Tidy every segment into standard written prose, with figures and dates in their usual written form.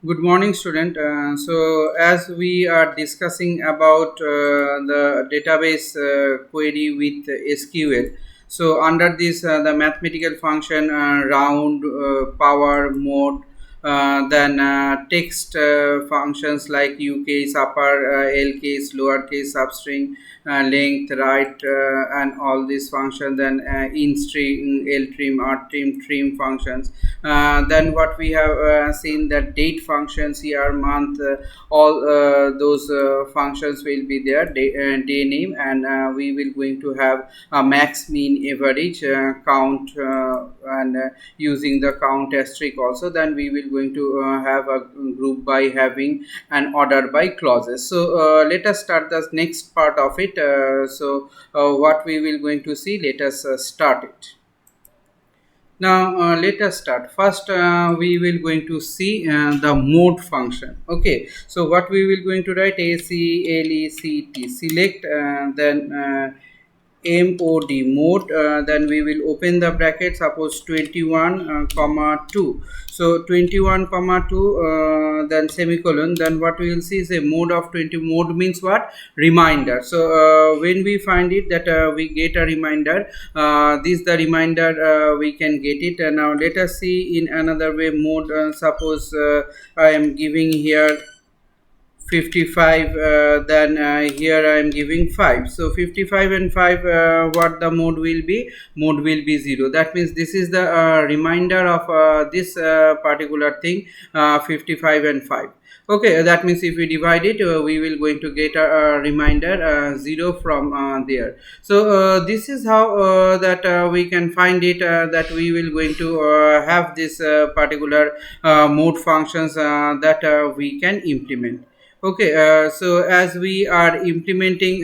Good morning, student. As we are discussing about the database query with SQL, so under this, the mathematical function round, power, mode, then text functions like UCase, upper LCase, lowercase, substring, length, right, and all these functions. Then in string, ltrim, rtrim, trim functions. Then what we have seen that date functions, year, month, all those functions will be there, day name, and we will going to have a max, mean, average, count, and using the count asterisk also. Then we will going to have a group by having an order by clauses. So let us start the next part of it. What we will going to see, let us start it. Now let us start. First we will going to see the mode function. Okay, so what we will going to write, ACLECT, select, then mode, mode, then we will open the bracket, suppose 21 comma 2. So 21 comma 2, then semicolon. Then what we will see is a mode of 20. Mode means what? Reminder. So when we find it that we get a reminder, this the reminder we can get it. And now let us see in another way. Mode, suppose I am giving here 55, then here I am giving 5. So 55 and 5, what the mode will be? Mode will be 0. That means this is the reminder of this particular thing, 55 and 5. Okay, that means if we divide it, we will going to get a reminder 0 from there. So this is how that we can find it, that we will going to have this particular mode functions that we can implement. Okay, so as we are implementing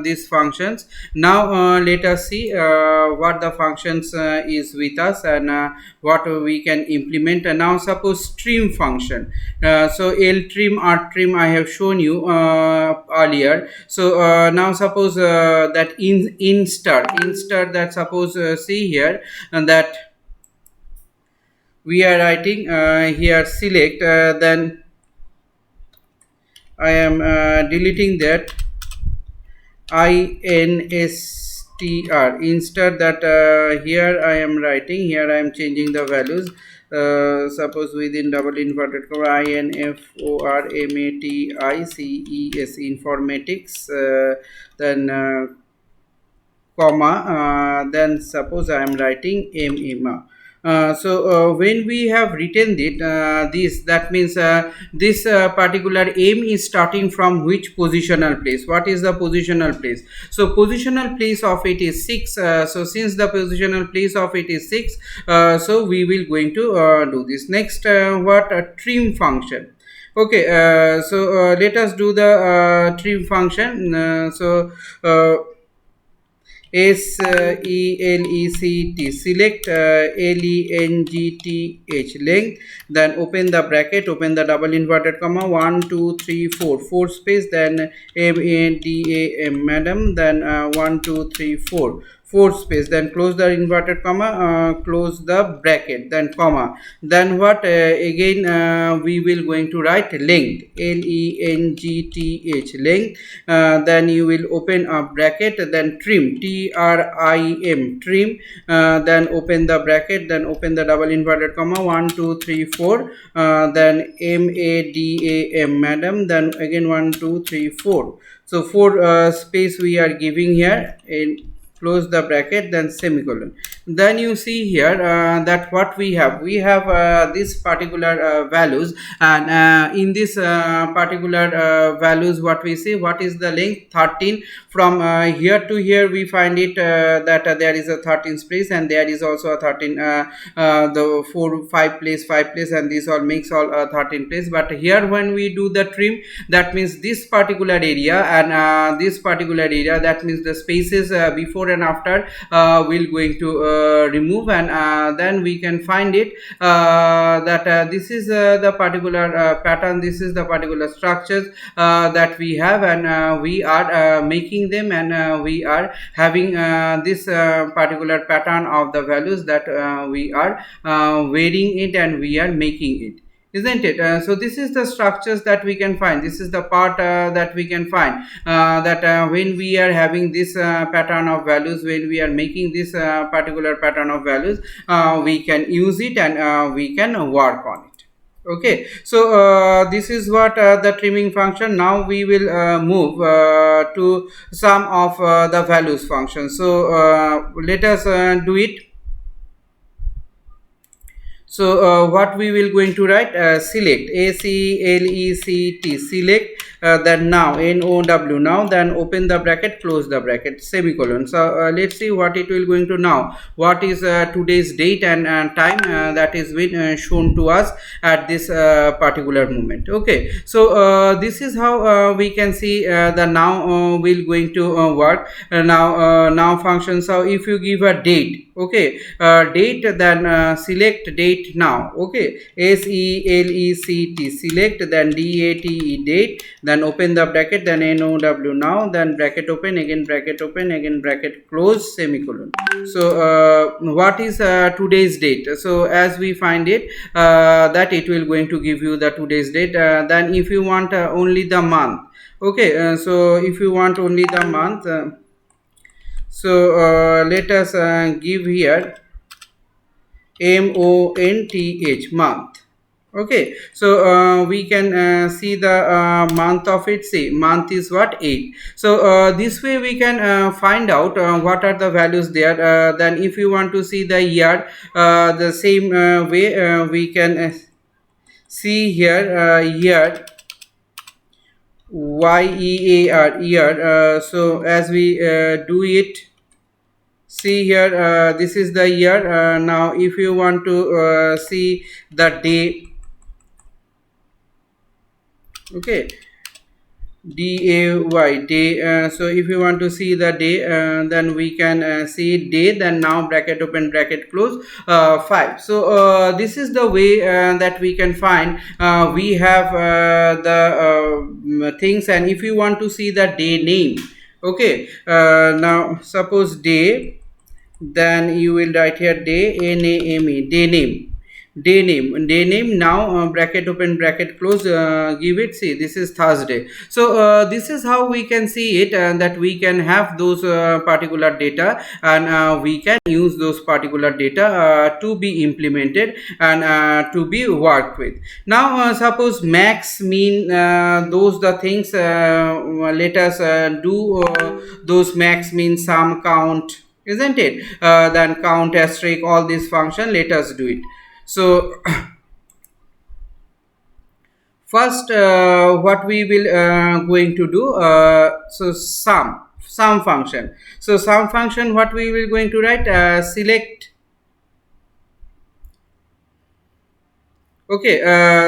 these functions, now let us see what the functions is with us, and what we can implement. And now suppose stream function. So ltrim, rtrim I have shown you earlier. So now suppose that insert, that suppose see here, and that we are writing here select, then I am deleting that instr. Instead that here I am writing, here I am changing the values. Suppose within double inverted comma informatics, informatics, then comma, then suppose I am writing mm. So when we have written it, this, that means this particular m is starting from which positional place? What is the positional place? So positional place of it is 6. So since the positional place of it is 6, so we will going to do this. Next, what a trim function. Okay, so let us do the trim function. SELECT, select, LENGTH, length, then open the bracket, open the double inverted comma, 1 2 3 4, 4 space, then MADAM, madam, then 1 2 3 4, 4 space, then close the inverted comma, close the bracket, then comma, then what, again we will going to write length, LENGTH, length, then you will open a bracket, then trim, TRIM, trim, then open the bracket, then open the double inverted comma, 1 2 3 4, then MADAM, madam, then again 1 2 3 4. So 4 space we are giving here, in close the bracket, then semicolon. Then you see here that what we have this particular values, and in this particular values, what we see, what is the length? 13. From here to here we find it that there is a 13 space, and there is also a 13, the 4 5 place, 5 place, and this all makes all 13 place. But here when we do the trim, that means this particular area and this particular area, that means the spaces before and after will going to remove, and then we can find it that this is the particular pattern, this is the particular structures that we have, and we are making them, and we are having this particular pattern of the values that we are varying it, and we are making it. isn't it? So this is the structures that we can find. This is the part that we can find, that when we are having this pattern of values, when we are making this particular pattern of values, we can use it, and we can work on it. Okay, so this is what the trimming function. Now we will move to some of the values function. So let us do it. So what we will going to write, select, ACLECT, select, then now NOW, now, then open the bracket, close the bracket, semicolon. So let's see what it will going to now. What is today's date and time that is been shown to us at this particular moment. Okay, so this is how we can see the now will going to work. Now function. So if you give a date, okay, date, then select date now. Okay, SELECT, select, then DATE, date, then open the bracket, then NOW, now, then bracket open, again bracket open, again bracket close, semicolon. So what is today's date? So as we find it, that it will going to give you the today's date. Then if you want only the month, okay, so if you want only the month, so let us give here MONTH, month. Okay, so we can see the month of it. See, month is what, 8. So this way we can find out what are the values there. Then if you want to see the year, the same way we can see here, year, YEAR, year. So as we do it, see here, this is the year. Now if you want to see the day, okay, DAY, day. So if you want to see the day, then we can see day, then now bracket open, bracket close, 5. So this is the way that we can find. We have the things, and if you want to see the day name, okay, now suppose day, then you will write here day, NAME, day name, day name. Now bracket open, bracket close, give it. See, this is Thursday. So this is how we can see it, that we can have those particular data, and we can use those particular data to be implemented and to be worked with. Now suppose max, mean, those the things, let us do those max, mean, sum, count, isn't it? Then count, asterisk, all this function, let us do it. So first what we will going to do, so sum function. So sum function, what we will going to write, select. Okay,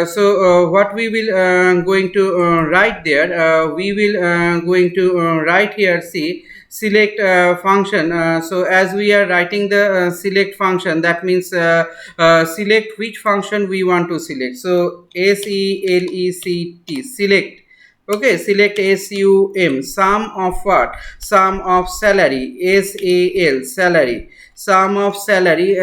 so what we will going to write there, we will going to write here, see, select function. So as we are writing the select function, that means select which function we want to select. So SELECT, select. Okay, select sum of what? Sum of salary, SAL, salary. Sum of salary,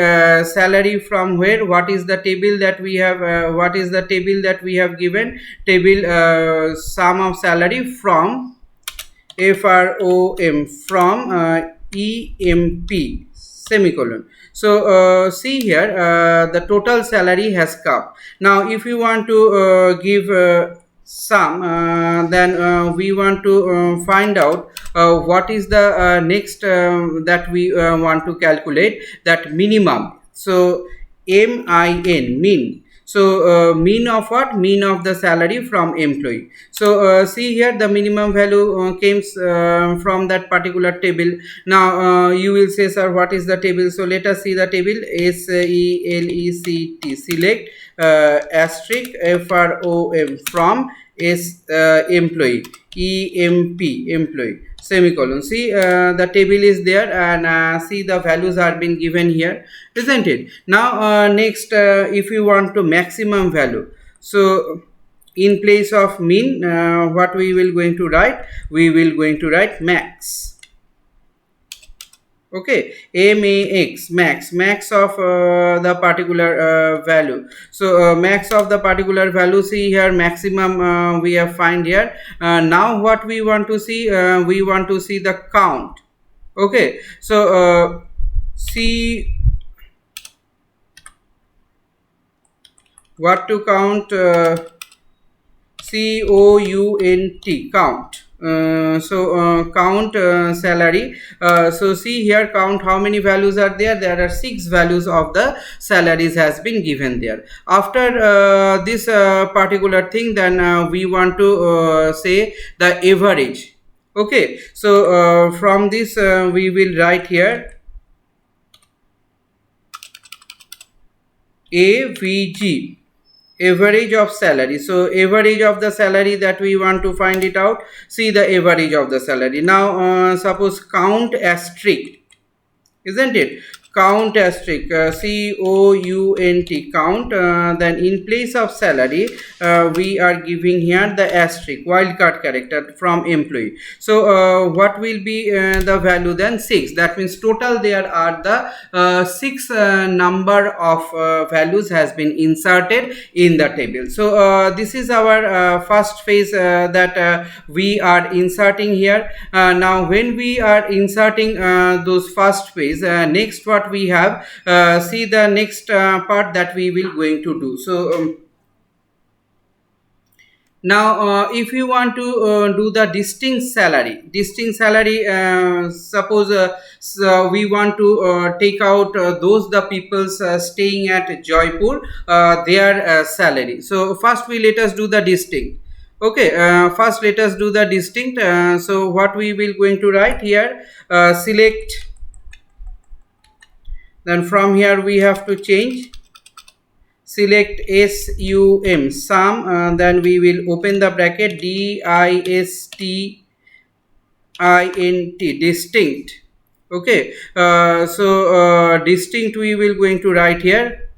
salary from where? What is the table that we have? What is the table that we have given? Table, sum of salary from FROM, from EMP, semicolon. So see here, the total salary has come. Now if you want to give sum, then we want to find out what is the next that we want to calculate, that minimum. So MIN, mean. So mean of what? Mean of the salary from employee. So see here, the minimum value came from that particular table. Now you will say, sir, what is the table? So let us see the table. SELECT, select, asterisk, FROM, from employee, EMP, employee, semicolon. See, the table is there, and see the values are been given here, isn't it? Now next, if you want to maximum value, so in place of mean, what we will going to write? We will going to write max. Okay, max of the particular value. So max of the particular value, see here maximum we have find here. Now what we want to see, we want to see the count. Okay, so see what to count, count, count. Count salary. So see here, count how many values are there. There are 6 values of the salaries has been given there. After this particular thing, then we want to say the average. Okay, so from this we will write here AVG, average of salary. So average of the salary that we want to find it out. See the average of the salary. Now suppose count asterisk, isn't it? Count asterisk, count, count. Then in place of salary we are giving here the asterisk, wildcard character from employee. So what will be the value then? 6. That means total there are the 6 number of values has been inserted in the table. So this is our first phase that we are inserting here. Now when we are inserting those first phase, next what we have, see the next part that we will going to do. So now if you want to do the distinct salary, suppose so we want to take out those the peoples staying at Jaipur, their salary. So first we let us do the distinct. Okay, first let us do the distinct. So what we will going to write here, select, then from here we have to change, select sum, then we will open the bracket, distinct, distinct. Okay, so distinct we will going to write here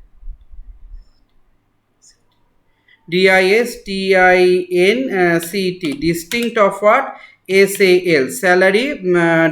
distinct, distinct of what? SAL, salary,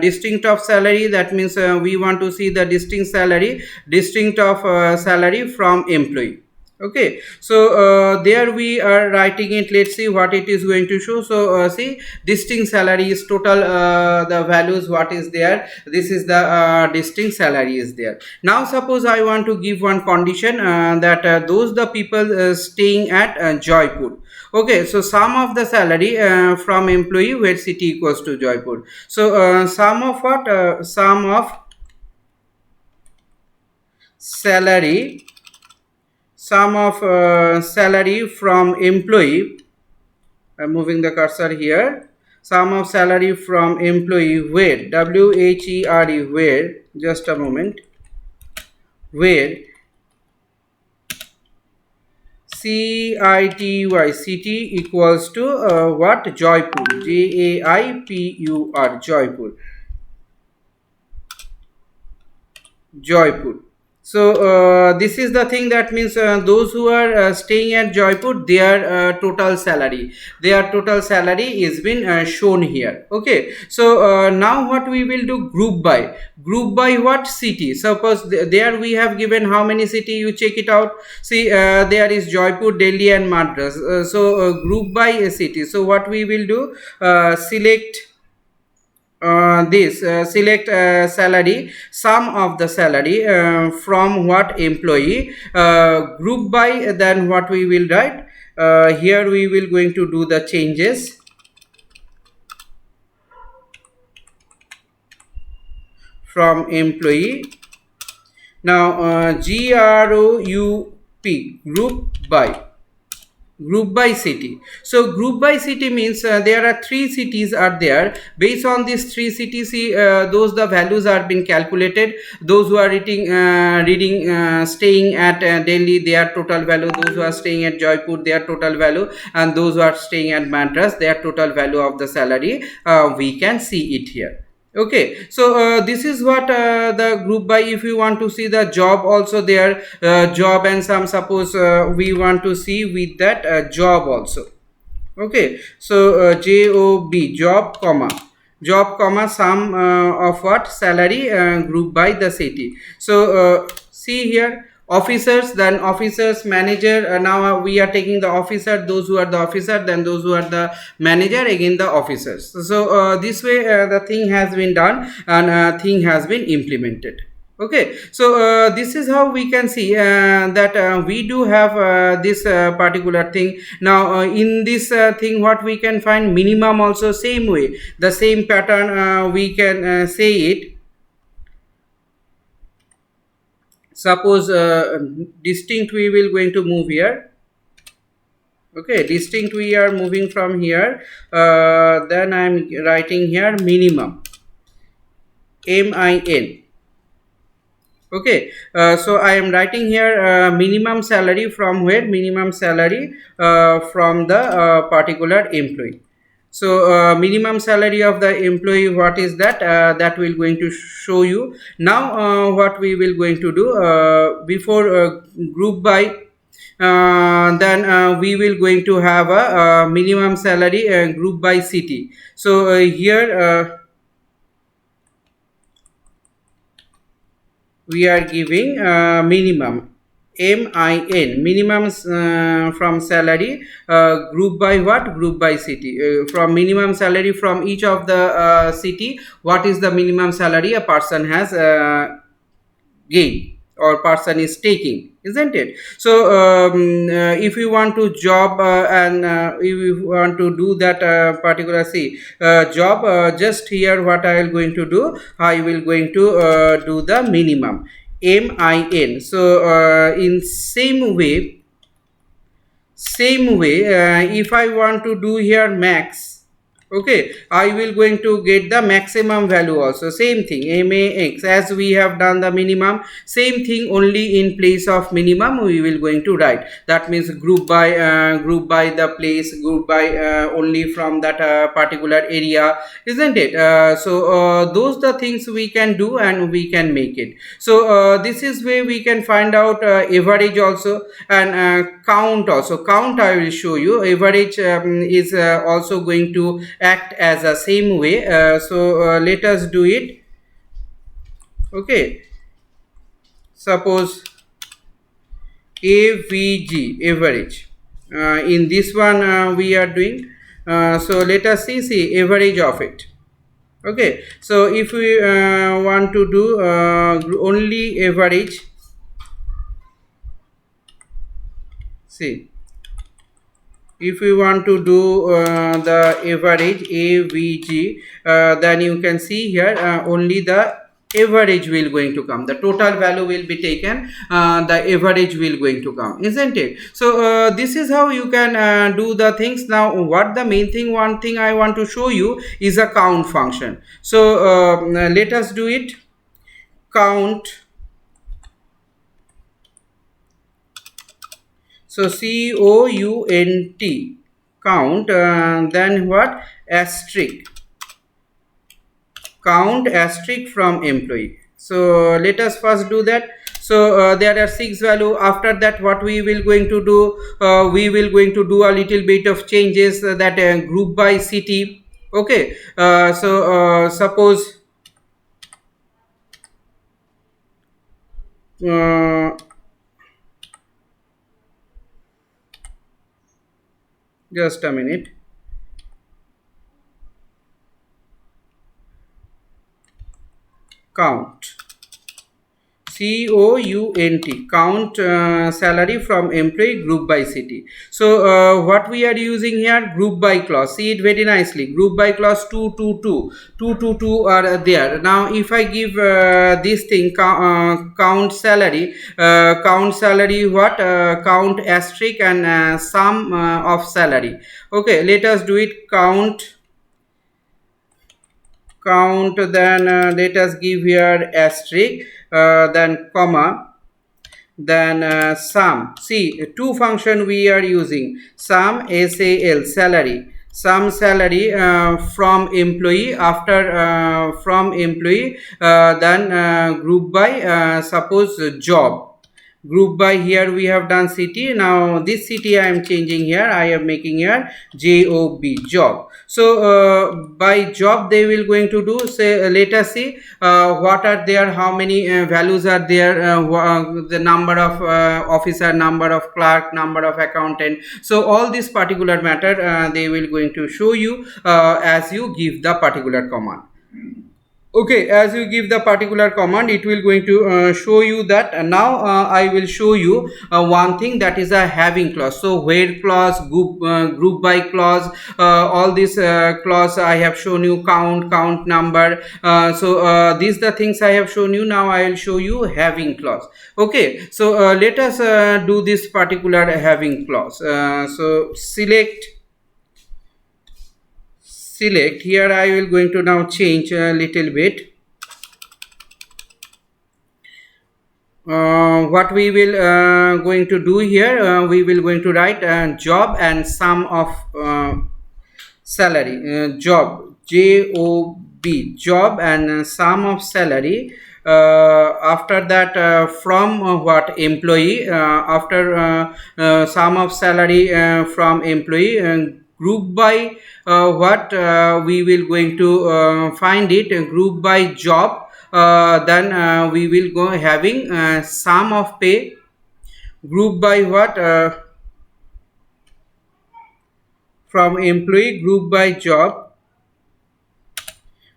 distinct of salary. That means we want to see the distinct salary, distinct of salary from employee. Okay, so there we are writing it. Let's see what it is going to show. So see, distinct salary is total the values what is there. This is the distinct salary is there. Now suppose I want to give one condition that those the people staying at Jaipur. Okay, so sum of the salary from employee where city equals to Jaipur. So sum of what? Sum of salary, sum of salary from employee. I'm moving the cursor here. Sum of salary from employee where, WHERE, where, just a moment, where city equals to what? Jaipur, JAIPUR, Jaipur, Jaipur. So this is the thing, that means those who are staying at Jaipur, their total salary is been shown here. Okay, so now what we will do, group by what? City. Suppose there we have given how many city, you check it out. See there is Jaipur, Delhi and Madras. So group by a city. So what we will do, select select salary, sum of the salary from what? Employee, group by, then what we will write here, we will going to do the changes from employee. Now group by city. So group by city means there are 3 cities are there. Based on these 3 cities, those the values are been calculated. Those who are staying at Delhi, their total value. Those who are staying at Jaipur, their total value, and those who are staying at Madras, their total value of the salary. We can see it here. Okay, so this is what the group by. If you want to see the job also there, job and some, suppose we want to see with that job also. Okay, so job, job, comma, job comma sum of what, salary group by the city. So see here, officers, then officers, manager, now we are taking the officer, those who are the officer, then those who are the manager, again the officers. So this way the thing has been done, and thing has been implemented. Okay, so this is how we can see that we do have this particular thing. Now in this thing, what we can find, minimum also same way, the same pattern we can say it. Suppose distinct we will going to move here. Okay, distinct we are moving from here, then I am writing here minimum, min. Okay, so I am writing here minimum salary from where, minimum salary from the particular employee. So minimum salary of the employee, what is that, that will going to show you. Now what we will going to do, before group by, then we will going to have a minimum salary group by city. So here we are giving minimum, minimum from salary group by what, group by city, from minimum salary from each of the city, what is the minimum salary a person has gain or person is taking, isn't it? So if you want to job and if you want to do that particular, see job, just here what I will going to do, I will going to do the minimum, min. So in same way if I want to do here max, okay, I will going to get the maximum value also, same thing, max, as we have done the minimum, same thing, only in place of minimum we will going to write, that means group by the place, group by only from that particular area, isn't it? So those the things we can do and we can make it. So this is where we can find out average also, and count also. Count I will show you, average is also going to act as a same way. So let us do it. Okay, suppose avg, average, in this one we are doing, so let us see average of it. Okay, so if we want to do only average, see, if we want to do the average avg, then you can see here only the average will going to come, the total value will be taken, the average will going to come, isn't it? So this is how you can do the things. Now what the main thing, one thing I want to show you is a count function. So let us do it. Count, so count, count, then what, asterisk, count asterisk from employee. So let us first do that. So there are 6 value. After that what we will going to do, we will going to do a little bit of changes, that group by city. Okay, so suppose just a minute. Count, count salary from employee group by city. So what we are using here, group by clause. See it very nicely, group by clause 222 are there. Now if I give this thing, count salary, what, count asterisk and sum of salary. Okay, let us do it. Count, then let us give here asterisk, then comma, then sum. See, 2 function we are using, sum, sal, salary, sum salary from employee, after from employee, then group by suppose job. Group by, here we have done city. Now this city I am changing here, I am making here job, job. So by job they will going to do, say let us see what are there, how many values are there, the number of officer, number of clerk, number of accountant. So all this particular matter they will going to show you as you give the particular command. Okay, as you give the particular command, it will going to show you that. Now I will show you one thing, that is a having clause. So where clause, group by clause, all this clause I have shown you, count number. These the things I have shown you. Now I will show you having clause. Okay, so let us do this particular having clause. So select here, I will going to now change a little bit. What we will going to do here, we will going to write job and sum of salary, job, job and sum of salary. After that from what employee, after sum of salary from employee, group by what we will going to find it, group by job. Then we will go having sum of pay, group by what from employee, group by job.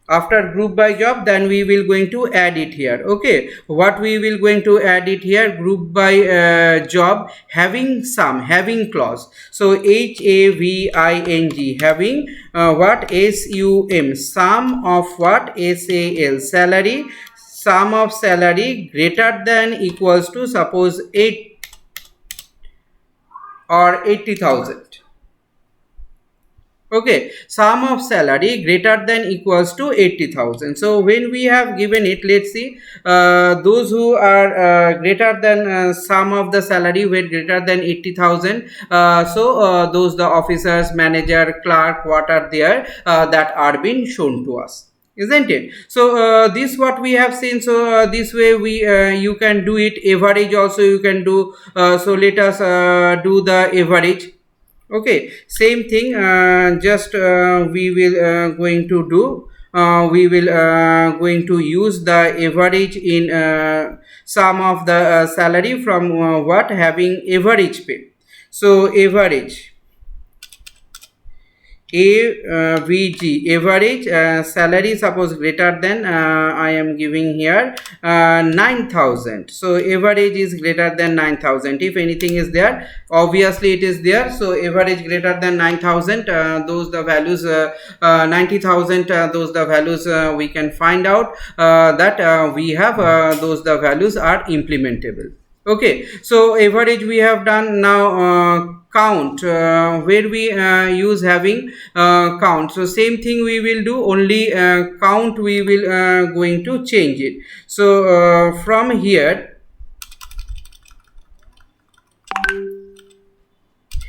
After group by job, then we will going to add it here. Okay, what we will going to add it here, group by job having sum, having clause. So having, having what, sum, sum of what, sal, salary, sum of salary greater than equals to, suppose 8 or 80,000. Okay, sum of salary greater than equals to 80,000. So when we have given it, let's see, those who are greater than sum of the salary were greater than 80,000. Those the officers, manager, clerk, what are there that are being shown to us, isn't it? So this what we have seen. So this way we you can do it. Average also you can do. So let us do the average. Okay, same thing, just we will going to do, we will going to use the average in sum of the salary from what, having average pay. So average, average salary, suppose greater than I am giving here 9,000. So average is greater than 9,000. If anything is there, obviously it is there. So average greater than 9,000, those the values 90,000, those the values we can find out that we have those the values are implementable. Okay, so average we have done. Now count, where we use having count. So same thing we will do, only count we will going to change it. So from here,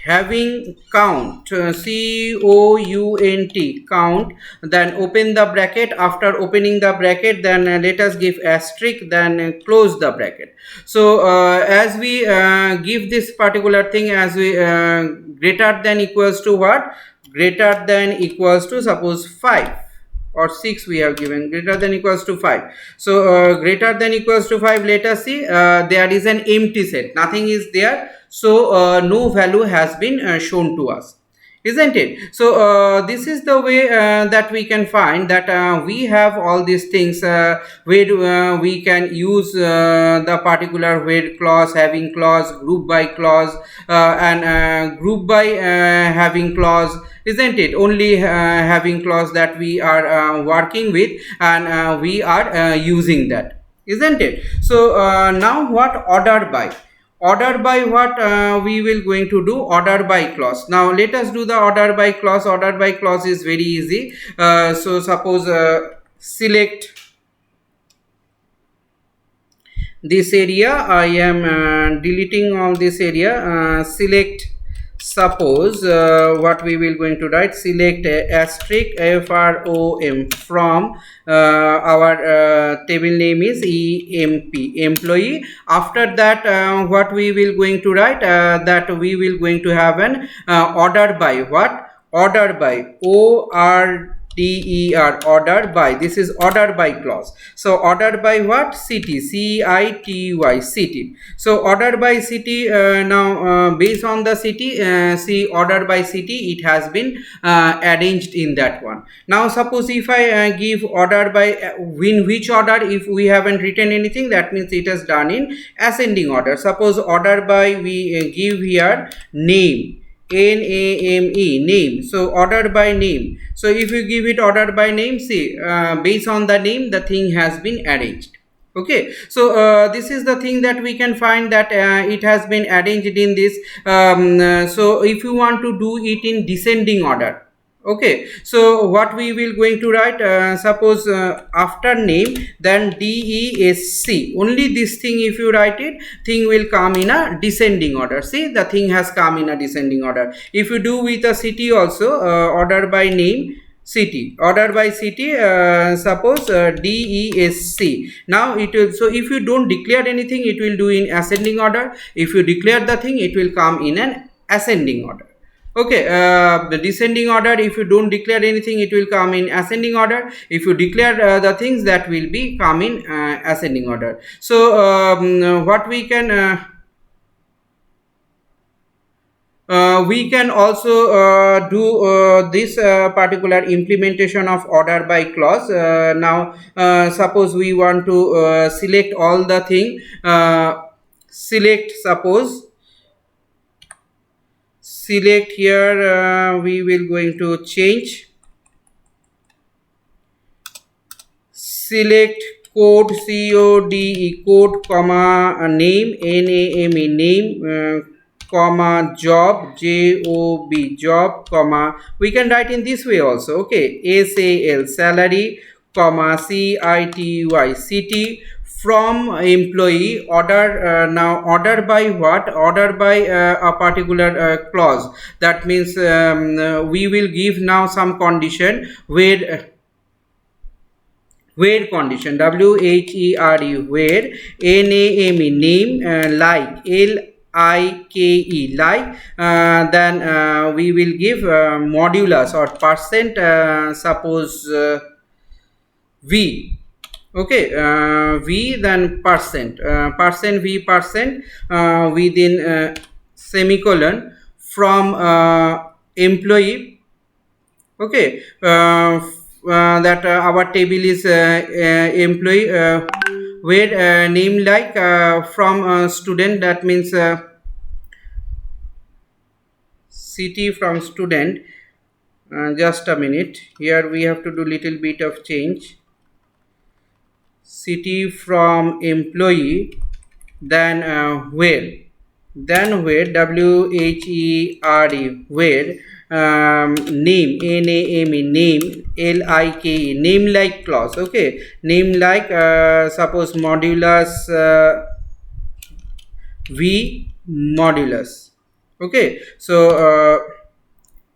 having count, count, count, then open the bracket. After opening the bracket, then let us give asterisk, then close the bracket. So as we give this particular thing, as we greater than equals to what, greater than equals to, suppose 5 or 6 we have given, greater than equals to 5. So greater than equals to 5, let us see, there is an empty set, nothing is there. So no value has been shown to us, isn't it? So this is the way that we can find that we have all these things where we can use the particular where clause, having clause, group by clause, and group by having clause, isn't it? Only having clause that we are working with, and we are using that, isn't it? So now what, order by. Order by what we will going to do, order by clause. Now let us do the order by clause. Order by clause is very easy. So suppose select this area, I am deleting all this area, select suppose what we will going to write, select asterisk from from our table name is emp, employee. After that what we will going to write, that we will going to have an order by, what, order by, order by, this is order by clause. So order by what, city, city, city. So order by city, now based on the city, see, order by city, it has been arranged in that one. Now suppose if I give order by, in which order, if we haven't written anything, that means it is done in ascending order. Suppose order by, we give here name, name, name. So order by name. So if you give it order by name, see, based on the name, the thing has been arranged. Okay, so this is the thing that we can find, that it has been arranged in this. So if you want to do it in descending order, okay, so what we will going to write, suppose after name, then DESC, only this thing if you write it, thing will come in a descending order. See, the thing has come in a descending order. If you do with a city also, order by name, city, order by city, suppose DESC. Now it will, so if you don't declare anything, it will do in ascending order. If you declare the thing, it will come in an ascending order. Okay, the descending order, if you don't declare anything, it will come in ascending order. If you declare the things, that will be come in ascending order. So what we can we can also do this particular implementation of order by clause. Now suppose we want to select all the thing, select, suppose select here, we will going to change, select code, code, comma name, name, name, comma job, job, comma, we can write in this way also. Okay, sal, salary, comma city, city, from employee, order, now order by what, order by a particular clause. That means we will give now some condition, where condition, where, where, name, name, like, like, like, then we will give modulus or percent, suppose v, okay, v, then percent, percent v, percent within semicolon, from employee. Okay, that our table is employee, where name, like, from student, that means city from student. Just a minute, here we have to do little bit of change, city from employee, then where, where, where, name, name, like, name like clause. Okay, name like, suppose modulus v, modulus. Okay, so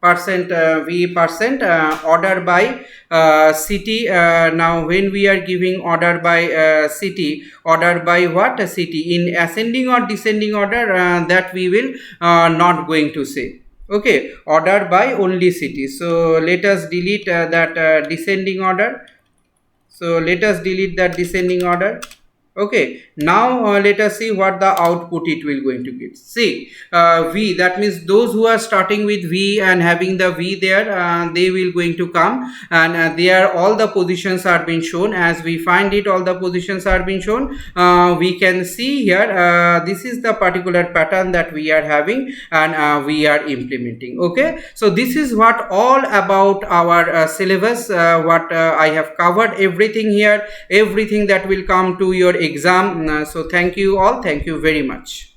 percent v, percent, order by city. Now when we are giving order by city, order by what, city, in ascending or descending order, that we will not going to say. Okay, order by only city. So let us delete that descending order. So let us delete that descending order. Okay, now let us see what the output it will going to give. See, v, that means those who are starting with v and having the v there, they will going to come, and there all the positions are being shown. As we find it, all the positions are being shown. We can see here, this is the particular pattern that we are having, and we are implementing. Okay, so this is what all about our syllabus, what I have covered everything here, everything that will come to your exam. So thank you all, thank you very much.